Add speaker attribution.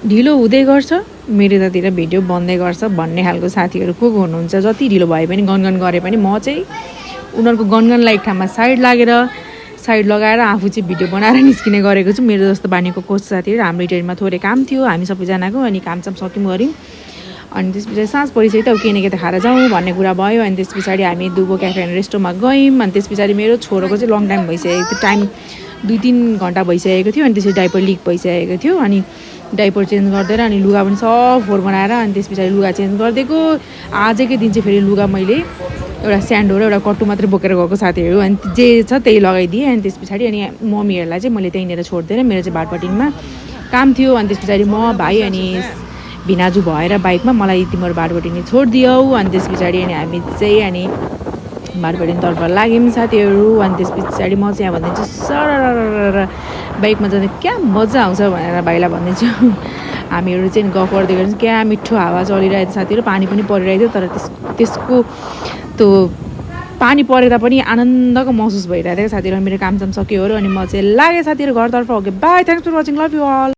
Speaker 1: ढिलो हुँदै गर्छ मेरोतिर भिडियो बन्दै गर्छ भन्ने खालको साथीहरू को हुनुहुन्छ। जति ढिलो भए पनि गनगन गरे पनि म चाहिँ उनीहरूको गनगन लायक ठाउँमा साइड लगाएर आफू चाहिँ भिडियो बनाएर निस्किने गरेको छु। मेरो जस्तो बानीको कोच साथीहरू हाम्रो इटरीमा थोरै काम थियो हामी सबैजनाको, अनि कामसाम सक्यौँ गऱ्यौँ। अनि त्यस पछाडि साँझ परिसक्यो त के न के त खाएर जाउँ भन्ने कुरा भयो। अनि त्यस पछाडि हामी दुबो क्याफे एन्ड रेस्टोमा गयौँ। अनि त्यस पछाडि मेरो छोरोको चाहिँ लङ टाइम भइसकेको थियो, टाइम 2-3 घन्टा भइसकेको थियो। अनि त्यसरी डाइपर लिक भइसकेको थियो। अनि डाइपर चेन्ज गरिदिएर अनि लुगा पनि सब फोहोर बनाएर अनि त्यस पछाडि लुगा चेन्ज गरिदिएको। आजकै दिन चाहिँ फेरि लुगा मैले एउटा स्यान्डो र एउटा कट्टु मात्रै बोकेर गएको साथीहरू, अनि जे छ त्यही लगाइदिएँ। अनि त्यस पछाडि अनि मम्मीहरूलाई चाहिँ मैले त्यहीँनिर छोडिदिएर मेरो चाहिँ भाटपाटिनमा काम थियो। अनि त्यस पछाडि म भाइ अनि भिनाजु भएर बाइकमा मलाई तिम्रो भाटपाटिनी छोडिदियौ। अनि त्यस पछाडि अनि हामी चाहिँ अनि भाटपाटिनीतर्फ लाग्यौँ साथीहरू। अनि त्यस पछाडि म चाहिँ यहाँ भनिदिन्छु सरर बाइकमा जाँदा क्या मजा आउँछ भनेर भाइलाई भनिदिन्छु। हामीहरू चाहिँ गफ गर्दै गर्छौँ, क्या मिठो हावा चलिरहेको साथीहरू, पानी पनि परिरहेको थियो। तर त्यसको त्यो पानी परेर पनि आनन्दको महसुस भइरहेको थियो साथीहरू। मेरो कामसाम सक्योहरू अनि म चाहिँ लागेँ साथीहरू घरतर्फ। Okay bye, thanks for watching, love you all.